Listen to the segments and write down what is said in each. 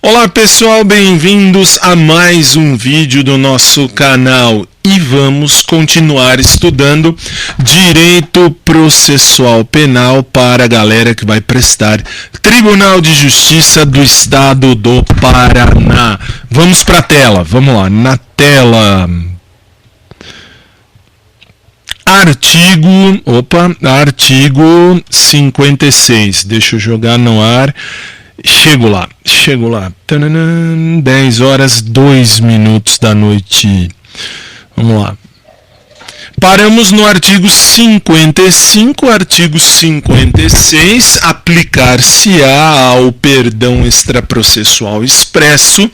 Olá pessoal, bem-vindos a mais um vídeo do nosso canal e vamos continuar estudando Direito Processual Penal para a galera que vai prestar Tribunal de Justiça do Estado do Paraná. Vamos para a tela, vamos lá, na tela. Artigo 56, deixa eu jogar no ar. Chego lá. 10 horas 2 minutos da noite. Vamos lá. Paramos no artigo 55, artigo 56, aplicar-se-á ao perdão extraprocessual expresso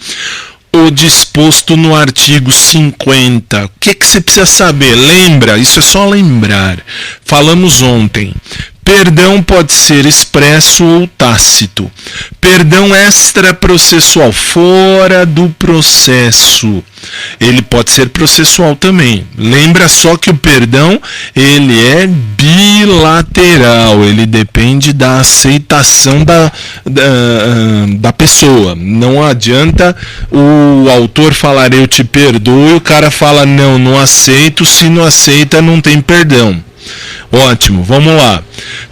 o disposto no artigo 50. O que você precisa saber? Lembra, isso é só lembrar. Falamos ontem. Perdão pode ser expresso ou tácito. Perdão extraprocessual, fora do processo. Ele pode ser processual também. Lembra só que o perdão, ele é bilateral. Ele depende da aceitação da pessoa. Não adianta o autor falar eu te perdoo e o cara fala não aceito. Se não aceita, não tem perdão. Ótimo, vamos lá.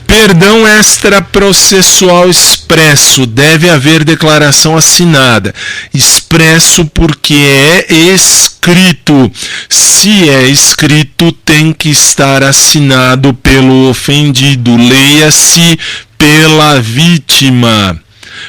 Perdão extraprocessual expresso, deve haver declaração assinada. Expresso porque é escrito. Se é escrito, tem que estar assinado pelo ofendido. Leia-se pela vítima.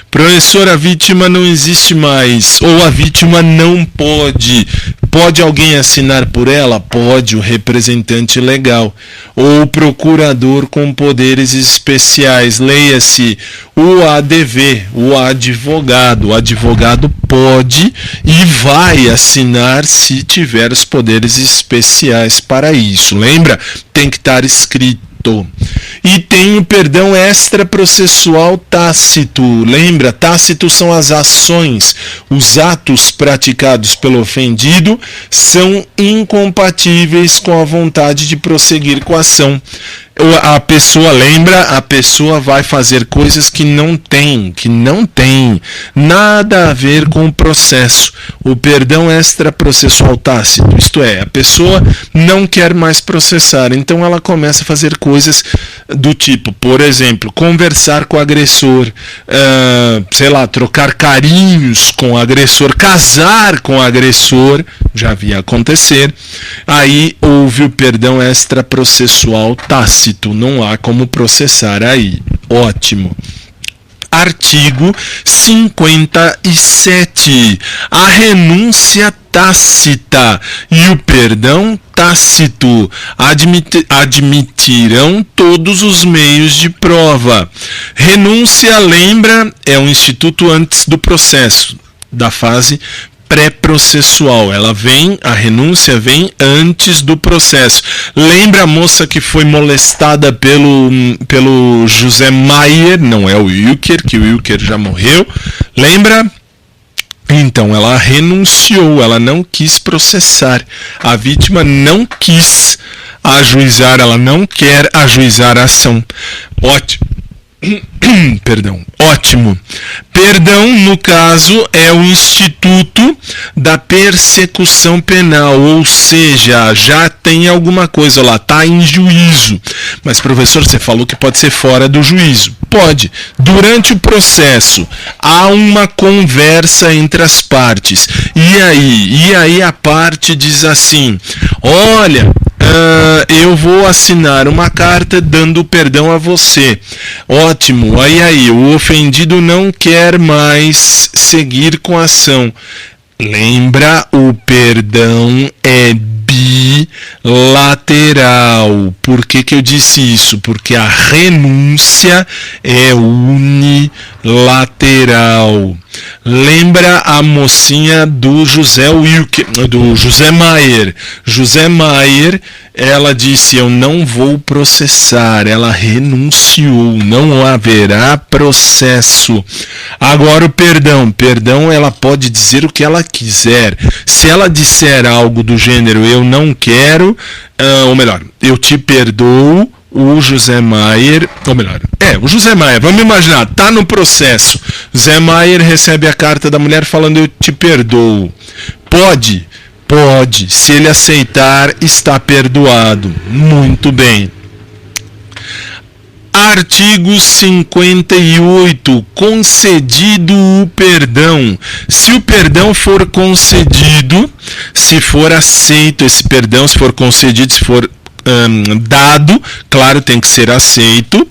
Professor, a vítima não existe mais, ou a vítima não pode. Pode alguém assinar por ela? Pode, o representante legal, ou o procurador com poderes especiais. Leia-se o ADV, o advogado. O advogado pode e vai assinar se tiver os poderes especiais para isso. Lembra? Tem que estar escrito. E tem o perdão extraprocessual tácito. Lembra? Tácito são as ações. Os atos praticados pelo ofendido são incompatíveis com a vontade de prosseguir com a ação. A pessoa, lembra? A pessoa vai fazer coisas que não tem nada a ver com o processo. O perdão extraprocessual tácito, isto é, a pessoa não quer mais processar, então ela começa a fazer coisas do tipo, por exemplo, conversar com o agressor, trocar carinhos com o agressor, casar com o agressor, já vi acontecer. Aí houve o perdão extraprocessual tácito. Não há como processar aí. Ótimo. Artigo 57. A renúncia tácita e o perdão tácito admitirão todos os meios de prova. Renúncia, lembra, é um instituto antes do processo, da fase pré-processual. A renúncia vem antes do processo. Lembra a moça que foi molestada pelo José Maier? Não é o Wilker, que o Wilker já morreu. Lembra? Então, ela renunciou, ela não quis processar. A vítima não quis ajuizar, ela não quer ajuizar a ação. Ótimo. Ótimo. Perdão, no caso, é o instituto da persecução penal, ou seja, já tem alguma coisa lá, está em juízo. Mas, professor, você falou que pode ser fora do juízo. Pode. Durante o processo, há uma conversa entre as partes. E aí a parte diz assim, olha, eu vou assinar uma carta dando perdão a você. Ótimo. Aí, o ofendido não quer mais seguir com a ação. Lembra, o perdão é bilateral. Por que eu disse isso? Porque a renúncia é unilateral. Lembra a mocinha do José Maier? José Maier, ela disse, eu não vou processar. Ela renunciou, não haverá processo. Agora o perdão, ela pode dizer o que ela quiser. Se ela disser algo do gênero, eu não quero, ou melhor, eu te perdoo, o José Maier, ou melhor, o José Maier, vamos imaginar, tá no processo. Zé Maier recebe a carta da mulher falando: eu te perdoo. Pode? Pode. Se ele aceitar, está perdoado. Muito bem. Artigo 58. Concedido o perdão. Se o perdão for concedido, se for aceito esse perdão, se for concedido, se for dado, claro, tem que ser aceito,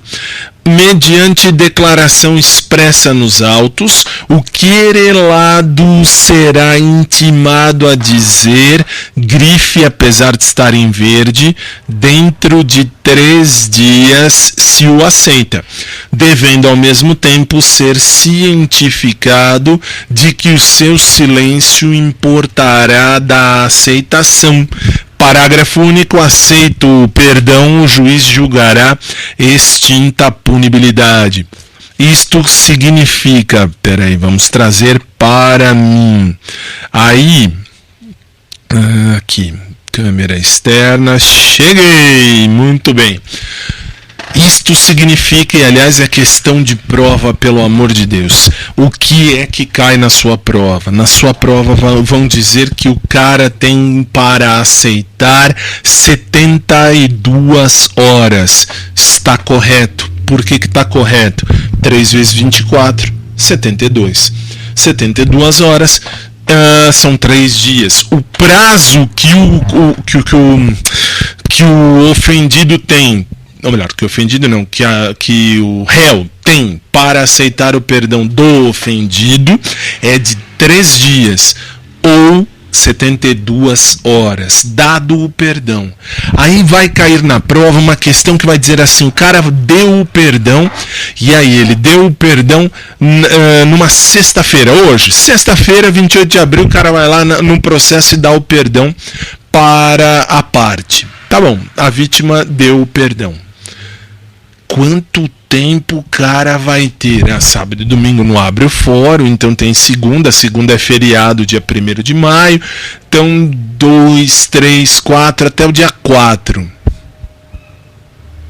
mediante declaração expressa nos autos, o querelado será intimado a dizer, grife apesar de estar em verde, dentro de 3 dias, se o aceita, devendo ao mesmo tempo ser cientificado de que o seu silêncio importará da aceitação. Parágrafo único. Aceito o perdão, o juiz julgará extinta a punibilidade. Isto significa, vamos trazer para mim. Aí, aqui, câmera externa, cheguei, muito bem. Isto significa, e aliás é questão de prova, pelo amor de Deus. O que é que cai na sua prova? Na sua prova vão dizer que o cara tem para aceitar 72 horas. Está correto. Por que está correto? 3 vezes 24, 72. 72 horas são 3 dias. O prazo que o ofendido tem, ou melhor, que o ofendido não, que o réu tem para aceitar o perdão do ofendido é de 3 dias ou 72 horas, dado o perdão. Aí vai cair na prova uma questão que vai dizer assim: o cara deu o perdão, e aí ele deu o perdão numa sexta-feira, hoje, sexta-feira, 28 de abril, o cara vai lá no processo e dá o perdão para a parte. Tá bom, a vítima deu o perdão. Quanto tempo o cara vai ter? Sábado e domingo não abre o fórum, então tem segunda é feriado, dia 1º de maio, então 2, 3, 4, até o dia 4.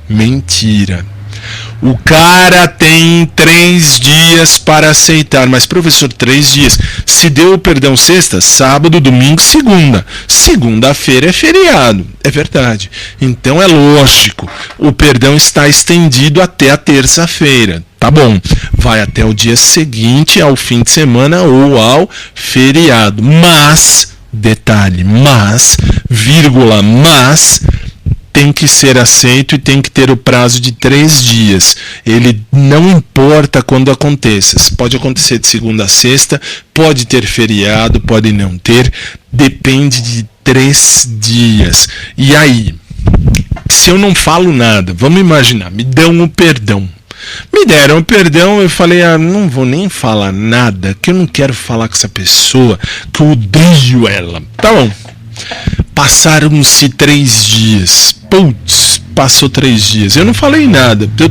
Mentira. O cara tem 3 dias para aceitar. Mas, professor, 3 dias. Se deu o perdão sexta, sábado, domingo, segunda. Segunda-feira é feriado. É verdade. Então é lógico. O perdão está estendido até a terça-feira. Tá bom. Vai até o dia seguinte, ao fim de semana ou ao feriado. Mas, detalhe, mas, tem que ser aceito e tem que ter o prazo de 3 dias. Ele não importa quando aconteça. Pode acontecer de segunda a sexta, pode ter feriado, pode não ter. Depende de 3 dias. E aí, se eu não falo nada, vamos imaginar, me dão o perdão. Me deram o perdão, eu falei: não vou nem falar nada, que eu não quero falar com essa pessoa, que eu odeio ela. Tá bom. Passaram-se 3 dias. Putz, passou 3 dias. Eu não falei nada. Eu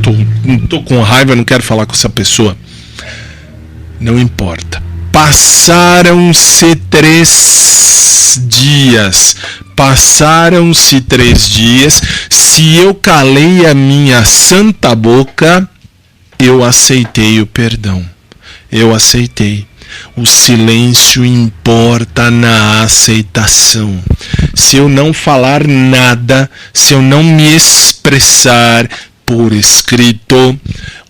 tô com raiva, não quero falar com essa pessoa. Não importa. Passaram-se 3 dias. Passaram-se 3 dias. Se eu calei a minha santa boca, eu aceitei o perdão. Eu aceitei. O silêncio importa na aceitação. Se eu não falar nada, se eu não me expressar por escrito,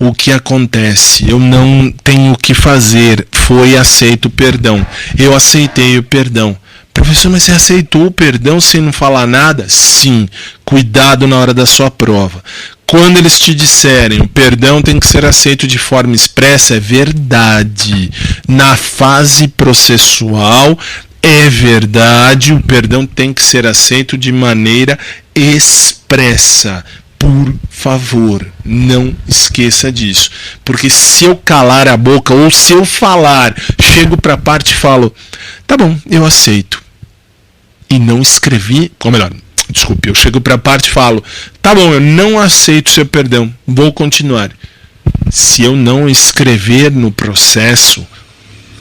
o que acontece? Eu não tenho o que fazer. Foi aceito o perdão. Eu aceitei o perdão. Professor, mas você aceitou o perdão sem não falar nada? Sim. Cuidado na hora da sua prova. Quando eles te disserem o perdão tem que ser aceito de forma expressa, é verdade. Na fase processual, é verdade, o perdão tem que ser aceito de maneira expressa. Por favor, não esqueça disso. Porque se eu calar a boca, ou se eu falar, chego para a parte e falo: tá bom, eu aceito. E não escrevi, ou melhor, desculpe, eu chego para a parte e falo: tá bom, eu não aceito seu perdão, vou continuar. Se eu não escrever no processo,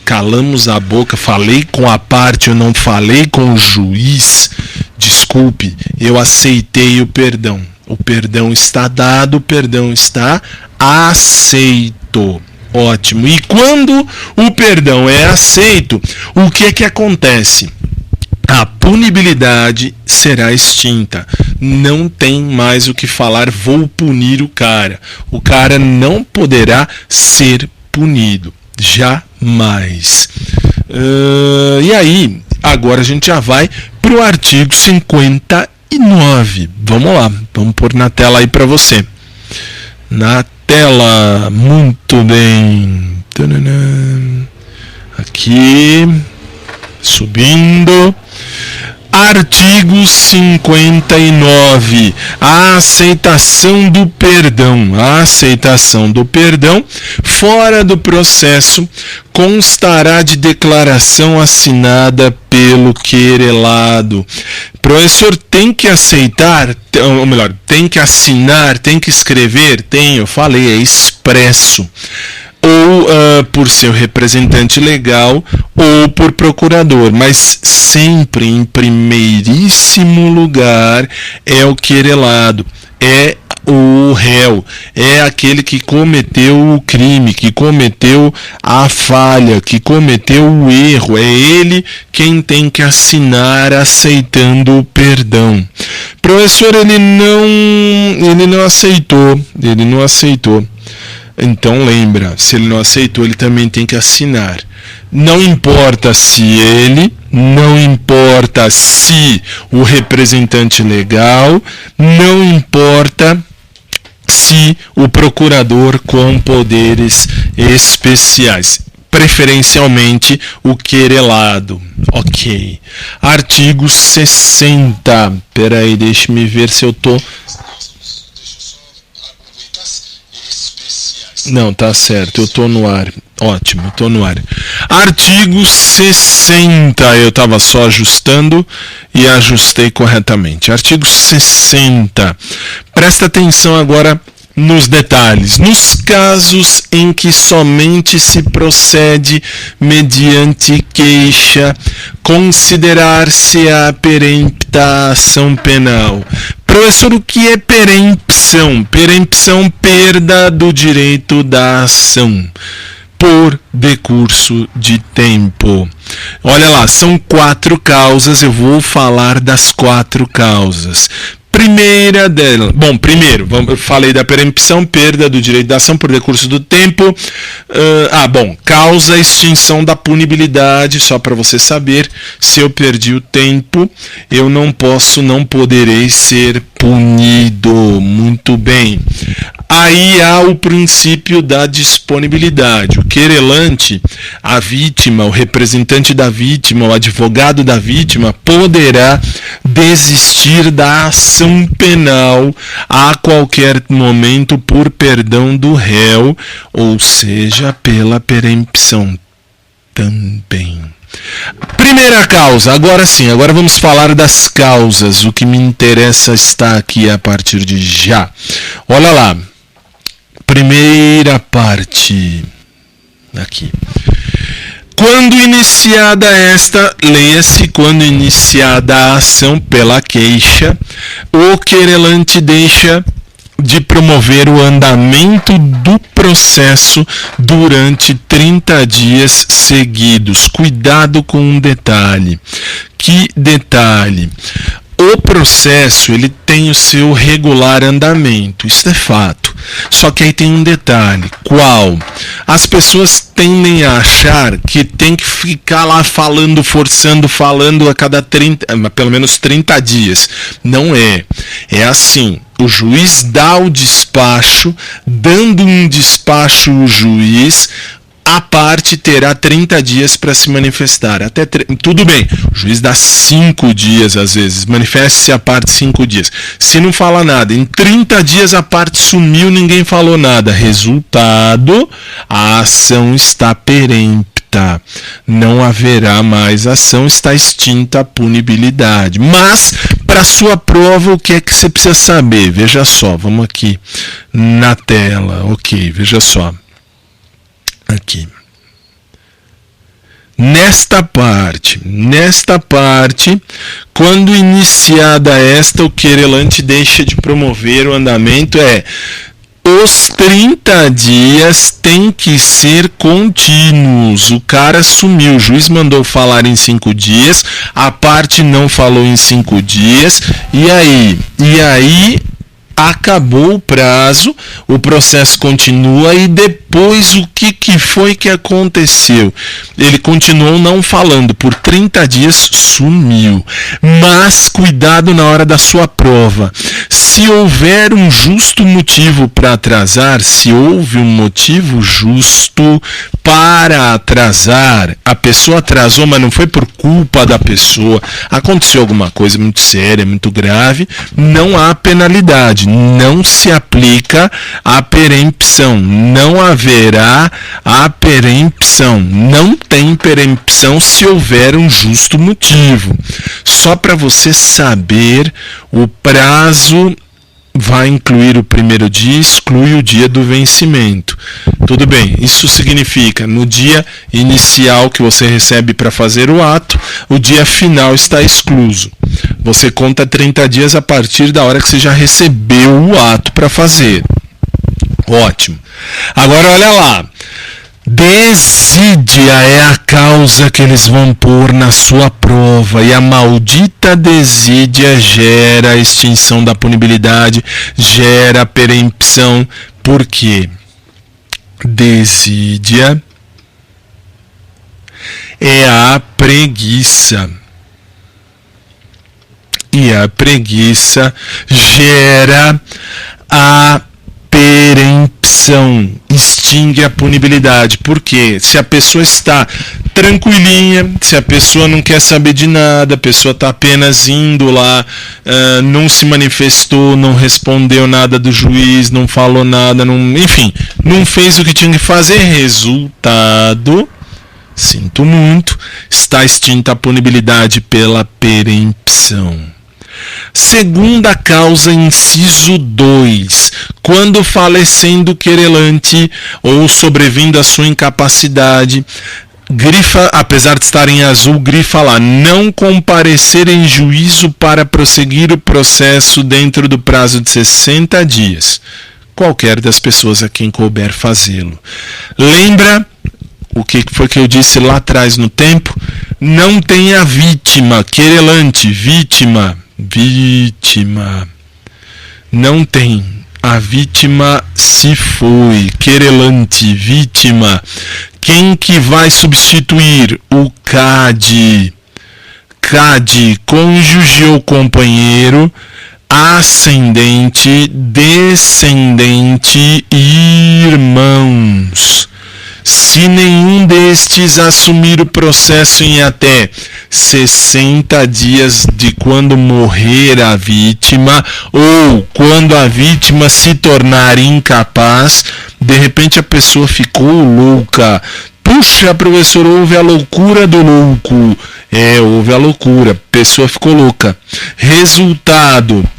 calamos a boca, falei com a parte, eu não falei com o juiz, desculpe, eu aceitei o perdão. O perdão está dado, o perdão está aceito. Ótimo. E quando o perdão é aceito, o que acontece? A punibilidade será extinta. Não tem mais o que falar, vou punir o cara. O cara não poderá ser punido. Jamais. E aí, agora a gente já vai para o artigo 59. Vamos lá, vamos pôr na tela aí para você. Na tela, muito bem. Aqui, subindo. Artigo 59. A aceitação do perdão. A aceitação do perdão fora do processo constará de declaração assinada pelo querelado. Professor, tem que aceitar, ou melhor, tem que assinar, tem que escrever? Tem, eu falei, é expresso. Ou por seu representante legal, ou por procurador, mas sempre em primeiríssimo lugar é o querelado, é o réu, é aquele que cometeu o crime, que cometeu a falha, que cometeu o erro, é ele quem tem que assinar aceitando o perdão. Professor, ele não aceitou. Então lembra, se ele não aceitou, ele também tem que assinar. Não importa se ele, não importa se o representante legal, não importa se o procurador com poderes especiais. Preferencialmente o querelado. Ok. Artigo 60. Peraí, deixa-me ver se eu tô... Não, tá certo, eu tô no ar. Ótimo, eu tô no ar. Artigo 60. Eu estava só ajustando e ajustei corretamente. Artigo 60. Presta atenção agora nos detalhes. Nos casos em que somente se procede mediante queixa, considerar-se-á perempta ação penal. Professor, o que é perempção? Perempção, perda do direito da ação por decurso de tempo. Olha lá, são 4 causas, eu vou falar das 4 causas. Primeira dela, primeiro, eu falei da perempção, perda do direito da ação por decurso do tempo. Causa extinção da punibilidade, só para você saber, se eu perdi o tempo, eu não poderei ser punido. Muito bem. Aí há o princípio da disponibilidade. O querelante, a vítima, o representante da vítima, o advogado da vítima, poderá desistir da ação penal a qualquer momento por perdão do réu, ou seja, pela perempção também. Primeira causa, agora sim, agora vamos falar das causas. O que me interessa está aqui a partir de já. Olha lá. Primeira parte, aqui. Quando iniciada esta, leia-se, quando iniciada a ação pela queixa, o querelante deixa de promover o andamento do processo durante 30 dias seguidos. Cuidado com um detalhe. Que detalhe? O processo, ele tem o seu regular andamento, isso é fato. Só que aí tem um detalhe. Qual? As pessoas tendem a achar que tem que ficar lá falando, forçando, falando a cada pelo menos 30 dias. Não é. É assim. O juiz dá o despacho, dando um despacho o juiz, a parte terá 30 dias para se manifestar. Tudo bem, o juiz dá 5 dias às vezes, manifeste-se a parte 5 dias. Se não fala nada, em 30 dias a parte sumiu, ninguém falou nada. Resultado, a ação está perempta. Não haverá mais ação, está extinta a punibilidade. Mas, para sua prova, o que é que você precisa saber? Veja só, vamos aqui na tela. Ok, veja só. Aqui. Nesta parte, quando iniciada esta, o querelante deixa de promover o andamento, os 30 dias tem que ser contínuos. O cara sumiu, o juiz mandou falar em 5 dias, a parte não falou em 5 dias, e aí acabou o prazo, o processo continua e depois o que foi que aconteceu? Ele continuou não falando, por 30 dias sumiu. Mas cuidado na hora da sua prova. Se houver um justo motivo para atrasar, se houve um motivo justo para atrasar, a pessoa atrasou, mas não foi por culpa da pessoa, aconteceu alguma coisa muito séria, muito grave, não há penalidade, não se aplica a perempção, não haverá a perempção, não tem perempção se houver um justo motivo. Só para você saber, o prazo vai incluir o primeiro dia, exclui o dia do vencimento. Tudo bem, isso significa no dia inicial que você recebe para fazer o ato, o dia final está excluso. Você conta 30 dias a partir da hora que você já recebeu o ato para fazer. Ótimo. Agora olha lá. Desídia é a causa que eles vão pôr na sua prova, e a maldita desídia gera a extinção da punibilidade, gera a perempção. Por quê? Desídia é a preguiça, e a preguiça gera a perempção, extingue a punibilidade. Porque se a pessoa está tranquilinha, se a pessoa não quer saber de nada, a pessoa está apenas indo lá, não se manifestou, não respondeu nada do juiz, não falou nada, enfim, não fez o que tinha que fazer, resultado, sinto muito, está extinta a punibilidade pela perempção. Segunda causa, inciso 2, quando falecendo o querelante ou sobrevindo a sua incapacidade, grifa, apesar de estar em azul, grifa lá, não comparecer em juízo para prosseguir o processo dentro do prazo de 60 dias. Qualquer das pessoas a quem couber fazê-lo. Lembra o que foi que eu disse lá atrás no tempo? Não tem a vítima, querelante, vítima, não tem. A vítima se foi, querelante, vítima. Quem que vai substituir? O CAD, cônjuge ou companheiro, ascendente, descendente e irmãos. Se nenhum destes assumir o processo em até 60 dias de quando morrer a vítima, ou quando a vítima se tornar incapaz, de repente a pessoa ficou louca. Puxa, professor, houve a loucura do louco. Houve a loucura, a pessoa ficou louca. Resultado,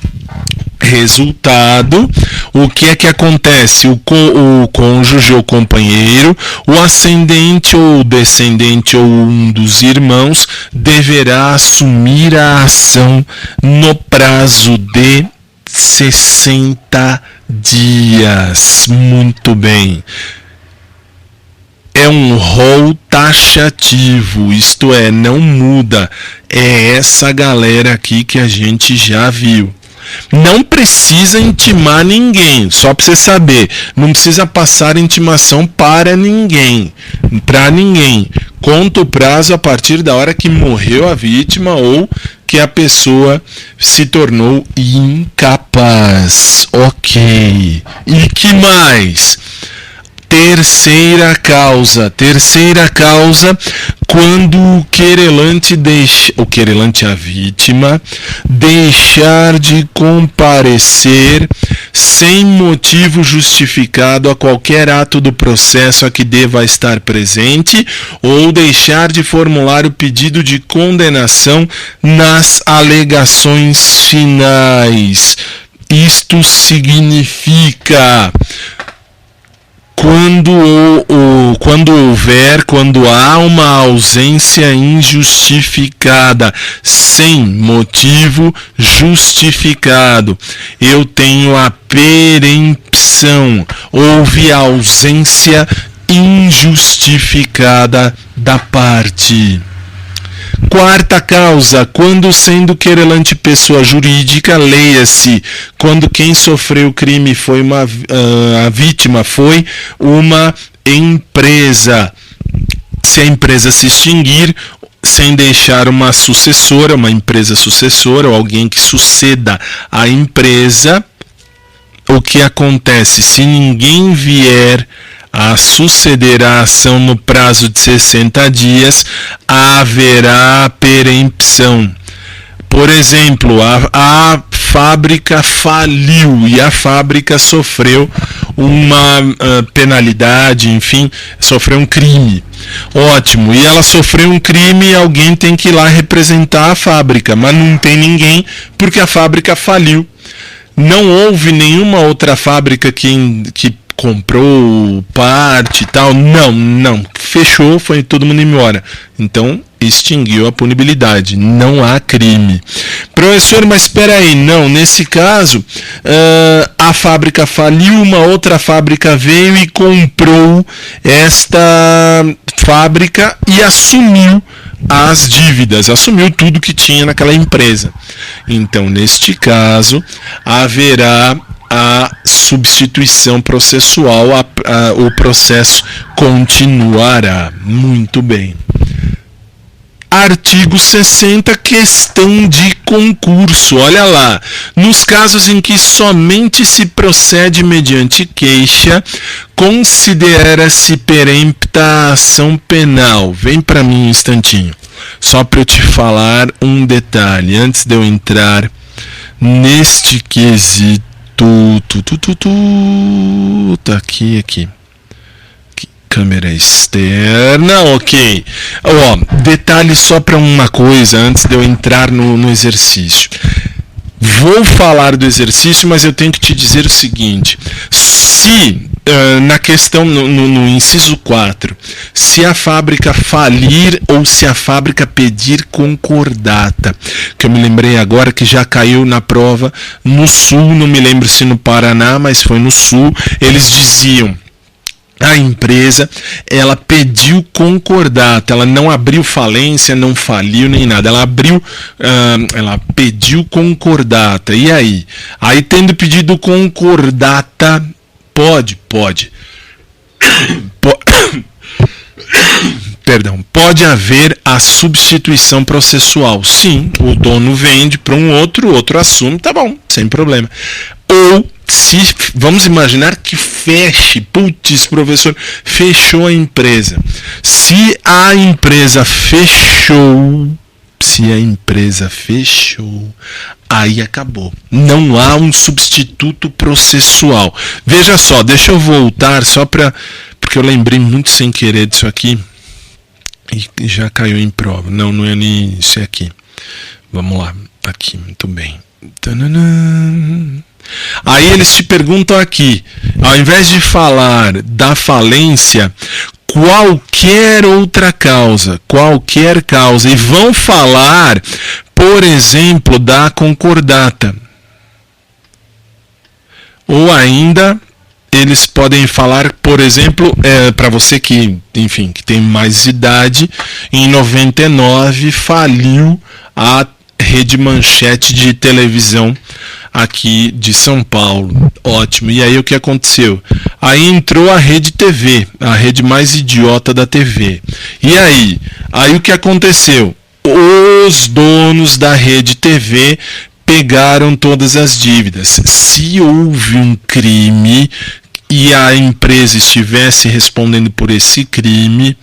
o que é que acontece? O cônjuge ou companheiro, o ascendente ou descendente ou um dos irmãos deverá assumir a ação no prazo de 60 dias. Muito bem. É um rol taxativo, isto é, não muda. É essa galera aqui que a gente já viu. Não precisa intimar ninguém, só para você saber, não precisa passar intimação para ninguém, Conta o prazo a partir da hora que morreu a vítima ou que a pessoa se tornou incapaz. Ok. E que mais? Terceira causa, quando o querelante a vítima, deixar de comparecer sem motivo justificado a qualquer ato do processo a que deva estar presente, ou deixar de formular o pedido de condenação nas alegações finais. Isto significa quando há uma ausência injustificada, sem motivo justificado, eu tenho a perempção, houve ausência injustificada da parte. Quarta causa, quando sendo querelante pessoa jurídica, leia-se, quando quem sofreu o crime foi a vítima foi uma empresa. Se a empresa se extinguir, sem deixar uma sucessora, uma empresa sucessora, ou alguém que suceda a empresa, o que acontece? Se ninguém vier a suceder a ação no prazo de 60 dias, haverá perempção. Por exemplo, a fábrica faliu e a fábrica sofreu uma penalidade, enfim, sofreu um crime. Ótimo, e ela sofreu um crime e alguém tem que ir lá representar a fábrica, mas não tem ninguém porque a fábrica faliu. Não houve nenhuma outra fábrica que comprou parte e tal. Não. Fechou, foi todo mundo embora. Então, extinguiu a punibilidade. Não há crime. Professor, mas espera aí. Não, nesse caso, a fábrica faliu, uma outra fábrica veio e comprou esta fábrica e assumiu as dívidas, assumiu tudo que tinha naquela empresa. Então, neste caso, haverá a substituição processual, o processo continuará. Muito bem. Artigo 60, questão de concurso. Olha lá, nos casos em que somente se procede mediante queixa, considera-se perempta a ação penal. Vem para mim um instantinho, só para eu te falar um detalhe, antes de eu entrar neste quesito. Tá aqui. Câmera externa, ok. Detalhe só para uma coisa antes de eu entrar no exercício. Vou falar do exercício, mas eu tenho que te dizer o seguinte: se na questão, no inciso 4, se a fábrica falir ou se a fábrica pedir concordata, que eu me lembrei agora que já caiu na prova no Sul, não me lembro se no Paraná, mas foi no Sul, eles diziam: a empresa, ela pediu concordata, ela não abriu falência, não faliu nem nada, ela pediu concordata. E aí? Aí, tendo pedido concordata, pode. Pode haver a substituição processual. Sim, o dono vende para um outro, o outro assume, tá bom, sem problema. Ou, se vamos imaginar que feche, putz, professor, fechou a empresa. Se a empresa fechou, aí acabou. Não há um substituto processual. Veja só, deixa eu voltar só porque eu lembrei muito sem querer disso aqui e já caiu em prova. Não é nem isso, é aqui. Vamos lá, aqui, muito bem. Tananã. Aí eles te perguntam aqui, ao invés de falar da falência, qualquer causa, e vão falar, por exemplo, da concordata. Ou ainda, eles podem falar, por exemplo, para você que tem mais idade, em 99 faliu a Rede Manchete de televisão aqui de São Paulo. Ótimo. E aí o que aconteceu? Aí entrou a Rede TV, a rede mais idiota da TV. E aí o que aconteceu? Os donos da Rede TV pegaram todas as dívidas. Se houve um crime e a empresa estivesse respondendo por esse crime,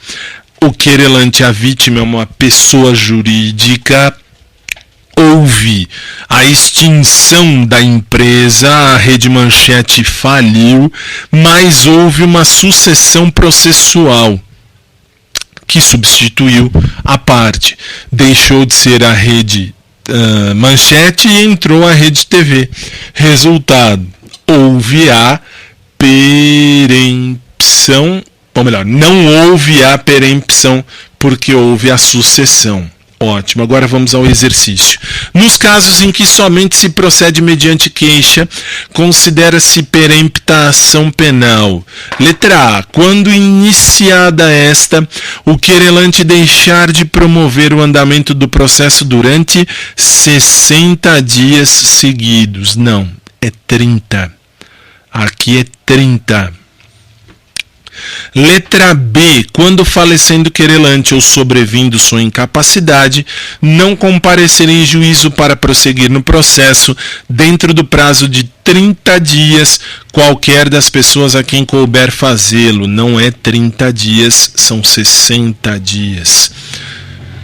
o querelante, a vítima, é uma pessoa jurídica, houve a extinção da empresa, a Rede Manchete faliu, mas houve uma sucessão processual que substituiu a parte. Deixou de ser a Rede Manchete e entrou a Rede TV. Resultado, houve a perempção. perempção, ou melhor, não houve a perempção porque houve a sucessão. Ótimo, agora vamos ao exercício. Nos casos em que somente se procede mediante queixa, considera-se perempta a ação penal. Letra A. Quando iniciada esta, o querelante deixar de promover o andamento do processo durante 60 dias seguidos. Não, é 30. Aqui é 30. Letra B. Quando falecendo o querelante ou sobrevindo sua incapacidade, não comparecer em juízo para prosseguir no processo dentro do prazo de 30 dias, qualquer das pessoas a quem couber fazê-lo. Não é 30 dias, são 60 dias.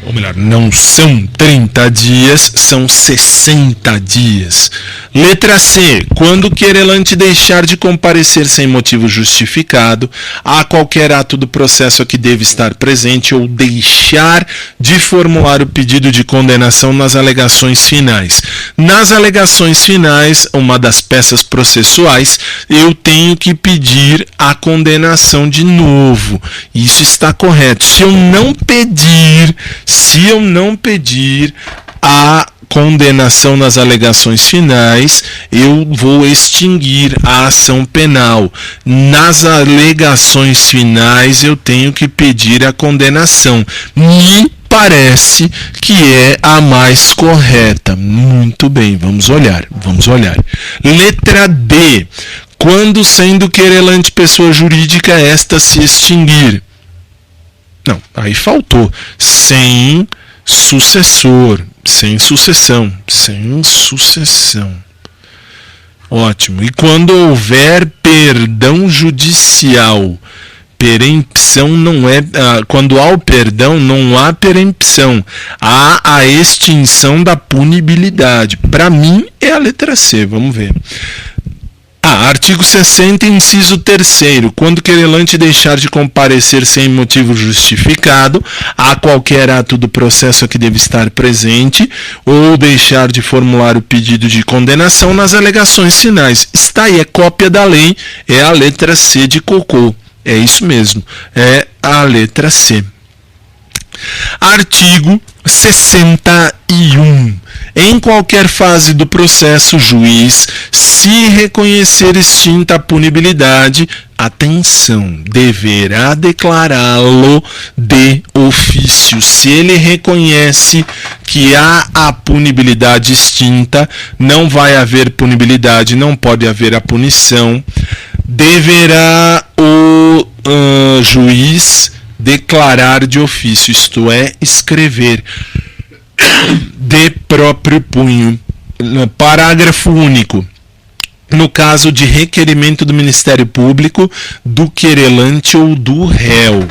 Ou melhor, não são 30 dias, são 60 dias. Letra C. Quando o querelante deixar de comparecer sem motivo justificado a qualquer ato do processo a que deve estar presente ou deixar de formular o pedido de condenação nas alegações finais. Nas alegações finais, uma das peças processuais, eu tenho que pedir a condenação de novo. Isso está correto. Se eu não pedir a condenação nas alegações finais, eu vou extinguir a ação penal. Nas alegações finais, eu tenho que pedir a condenação. Me parece que é a mais correta. Muito bem, vamos olhar. Letra D. Quando sendo querelante pessoa jurídica, esta se extinguir. Não, aí faltou. Sem sucessor, sem sucessão. Ótimo. E quando houver perdão judicial, perempção não é... quando há o perdão, não há perempção. Há a extinção da punibilidade. Para mim, é a letra C. Vamos ver. Artigo 60, inciso 3º. Quando o querelante deixar de comparecer sem motivo justificado a qualquer ato do processo a que deve estar presente ou deixar de formular o pedido de condenação nas alegações finais. Está aí, é cópia da lei, é a letra C de cocô. É isso mesmo, é a letra C. Artigo 61. Em qualquer fase do processo, o juiz, se reconhecer extinta a punibilidade, atenção, deverá declará-lo de ofício. Se ele reconhece que há a punibilidade extinta, não vai haver punibilidade, não pode haver a punição, deverá o juiz declarar de ofício, isto é, escrever de próprio punho. Parágrafo único. No caso de requerimento do Ministério Público, do querelante ou do réu.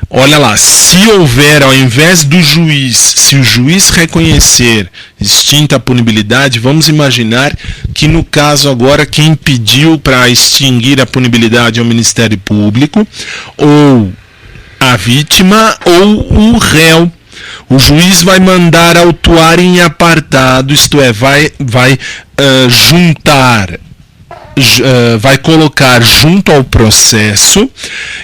Olha lá, se houver, ao invés do juiz, se o juiz reconhecer extinta a punibilidade, vamos imaginar que no caso agora quem pediu para extinguir a punibilidade é o Ministério Público, ou a vítima, ou o réu. O juiz vai mandar autuar em apartado, isto é, vai colocar junto ao processo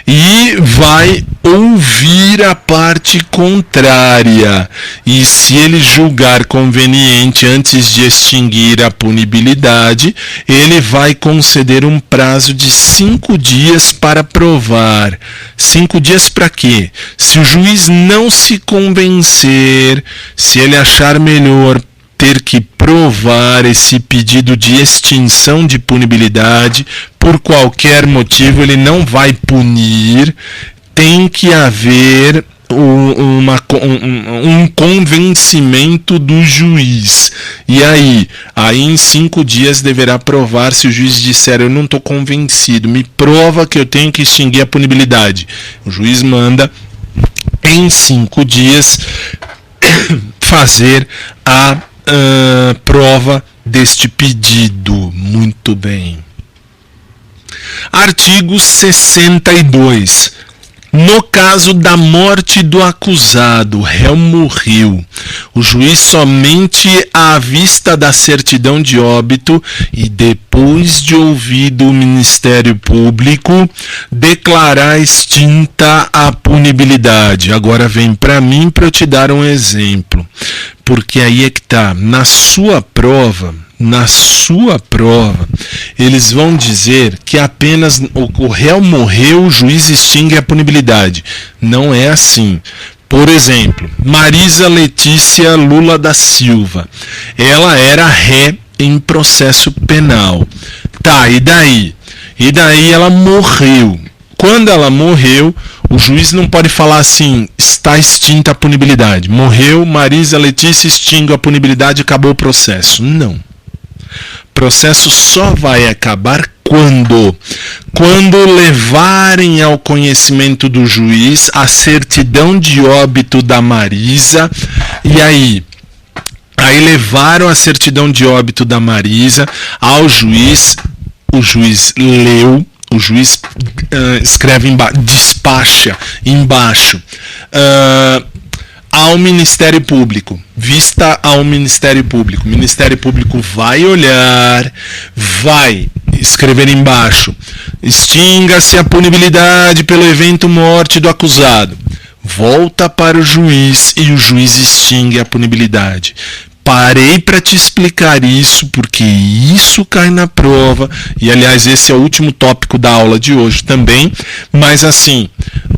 e vai ouvir a parte contrária. E se ele julgar conveniente antes de extinguir a punibilidade, ele vai conceder um prazo de 5 dias para provar. 5 dias para quê? Se o juiz não se convencer, se ele achar melhor ter que provar esse pedido de extinção de punibilidade, por qualquer motivo ele não vai punir, tem que haver um convencimento do juiz. E aí em 5 dias deverá provar. Se o juiz disser, eu não estou convencido, me prova que eu tenho que extinguir a punibilidade. O juiz manda em 5 dias fazer a prova deste pedido. Muito bem. Artigo 62. No caso da morte do acusado, o réu morreu. O juiz, somente à vista da certidão de óbito e depois de ouvido o Ministério Público, declarar extinta a punibilidade. Agora vem para mim para eu te dar um exemplo. Porque aí é que tá, na sua prova, eles vão dizer que apenas o réu morreu, o juiz extingue a punibilidade. Não é assim. Por exemplo, Marisa Letícia Lula da Silva. Ela era ré em processo penal. Tá, e daí? E daí ela morreu. Quando ela morreu, o juiz não pode falar assim, está extinta a punibilidade. Morreu, Marisa Letícia, extingue a punibilidade, acabou o processo. Não. O processo só vai acabar quando levarem ao conhecimento do juiz a certidão de óbito da Marisa, e aí levaram a certidão de óbito da Marisa ao juiz, o juiz leu, o juiz escreve despacha embaixo ao Ministério Público, vista ao Ministério Público. O Ministério Público vai olhar, vai escrever embaixo, extinga-se a punibilidade pelo evento morte do acusado. Volta para o juiz e o juiz extingue a punibilidade. Parei para te explicar isso, porque isso cai na prova, e aliás esse é o último tópico da aula de hoje também, mas assim,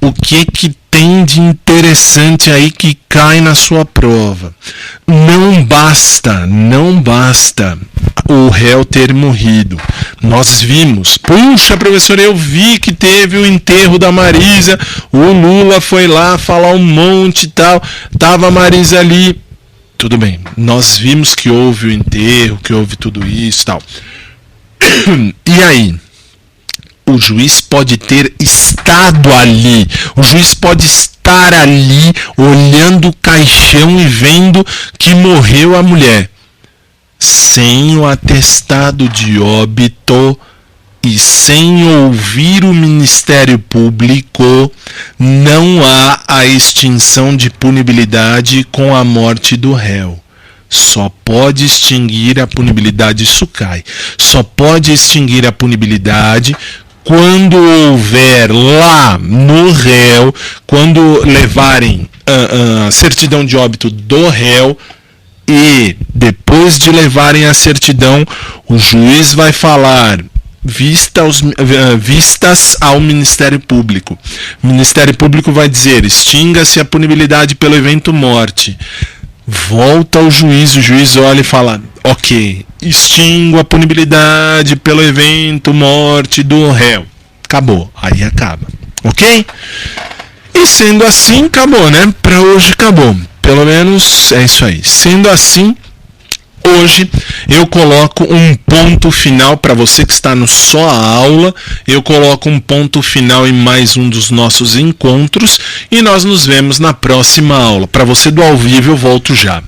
o que tem de interessante aí que cai na sua prova? Não basta o réu ter morrido. Nós vimos, puxa professor, eu vi que teve o enterro da Marisa, o Lula foi lá falar um monte e tal, tava a Marisa ali. Tudo bem, nós vimos que houve o enterro, que houve tudo isso e tal. E aí? O juiz pode ter estado ali, o juiz pode estar ali olhando o caixão e vendo que morreu a mulher. Sem o atestado de óbito e sem ouvir o Ministério Público, não há a extinção de punibilidade com a morte do réu. Só pode extinguir a punibilidade, isso cai. Só pode extinguir a punibilidade quando houver lá no réu, quando levarem a certidão de óbito do réu, e depois de levarem a certidão, o juiz vai falar vistas ao Ministério Público. O Ministério Público vai dizer, extinga-se a punibilidade pelo evento morte. Volta ao juiz, o juiz olha e fala, ok, extingo a punibilidade pelo evento morte do réu. Acabou, aí acaba, ok? E sendo assim, acabou, né? Para hoje acabou. Pelo menos é isso aí. Sendo assim, hoje eu coloco um ponto final para você que está no só a aula. Eu coloco um ponto final em mais um dos nossos encontros e nós nos vemos na próxima aula. Para você do ao vivo eu volto já.